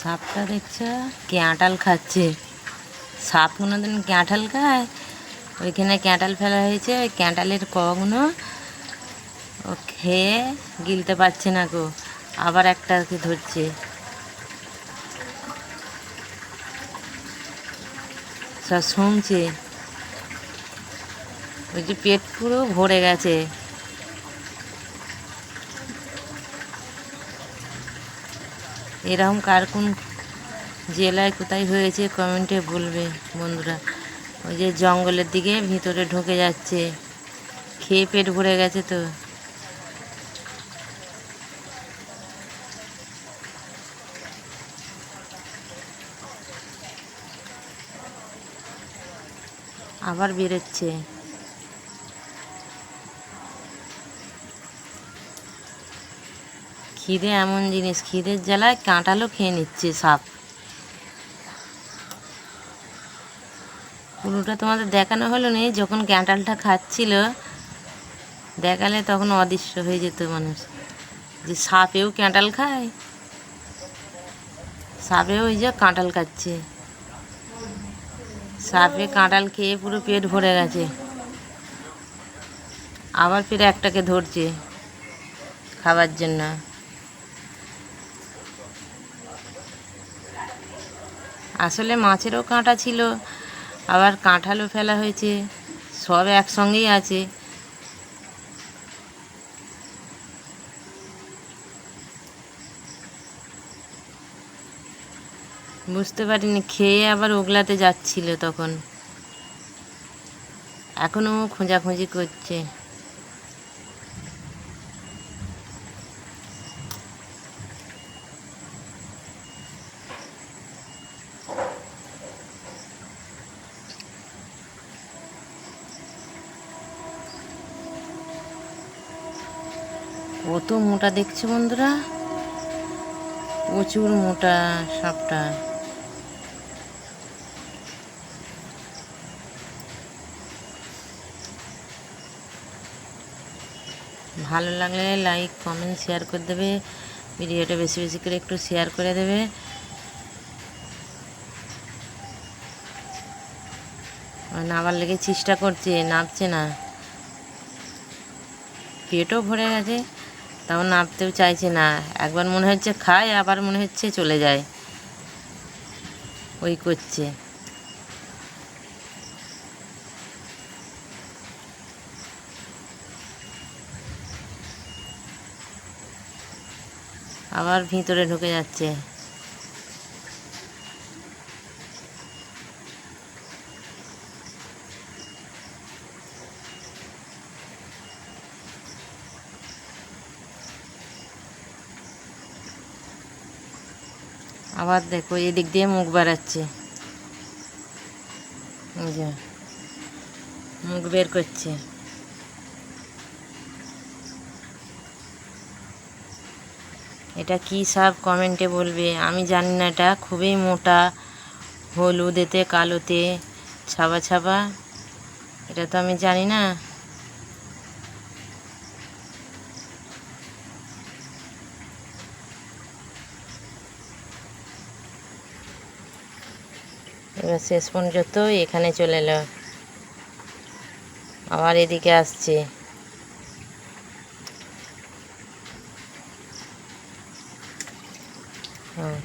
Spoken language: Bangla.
সাপটা দেখছো ক্যাঁটাল খাচ্ছে। সাপ কোনোদিন ক্যাঁঠাল খায়? ওইখানে ক্যাঁটাল ফেলা হয়েছে, ওই ক্যাঁটালের কগুলো ও খেয়ে গিলতে পারছে না গো, আবার একটাকে ধরছে। সব শুনছে, ওই যে পেট পুরো ভরে গেছে। এরকম কার কোন জেলায় কোথায় হয়েছে কমেন্টে বলবে বন্ধুরা। ওই যে জঙ্গলের দিকে ভিতরে ঢুকে যাচ্ছে, খেয়ে পেট ভরে গেছে তো। আবার বেরোচ্ছে। খিদে এমন জিনিস, খিদের জ্বালায় কাঁঠালও খেয়ে নিচ্ছে সাপ। পুরোটা তোমাদের দেখানো হলো না, যখন ক্যাঁঠালটা খাচ্ছিল দেখালে তখন অদৃশ্য হয়ে যেত মানুষ, যে সাপেও ক্যাঁঠাল খায়। সাপেও ওই যে কাঁঠাল খাচ্ছে, সাপে কাঁঠাল খেয়ে পুরো পেট ভরে গেছে। আবার ফিরে একটাকে ধরছে খাবার জন্য। আসলে মাছেরও কাঁটা ছিল, আবার কাঁঠালও ফেলা হয়েছে, সব একসঙ্গেই আছে। বুঝতে পারিনি, খেয়ে আবার ওগলাতে যাচ্ছিল তখন। এখনও খোঁজাখুঁজি করছে। কত মোটা দেখছো বন্ধুরা, প্রচুর মোটা সাপটা। ভালো লাগলে লাইক কমেন্ট শেয়ার করে দেবে, ভিডিওটা বেশি বেশি করে একটু শেয়ার করে দেবে। নাবার লেগে চেষ্টা করছে, নামছে না। পেটও ভরে গেছে, তাও নামতেও চাইছে না। একবার মনে হচ্ছে খায়, আবার মনে হচ্ছে চলে যায়, ওই করছে। আবার ভিতরে ঢুকে যাচ্ছে। আবার দেখো এদিক দিয়ে মুখ বাড়াচ্ছে, এই যে মুখ বের করছে। এটা কি সাপ কমেন্টে বলবে, আমি জানি না। এটা খুবই মোটা, হলুদেতে কালোতে ছাবা ছাবা, এটা তো আমি জানি না। এবার শেষ পর্যন্ত এখানে চলে এলো, আবার এদিকে আসছে। হুম।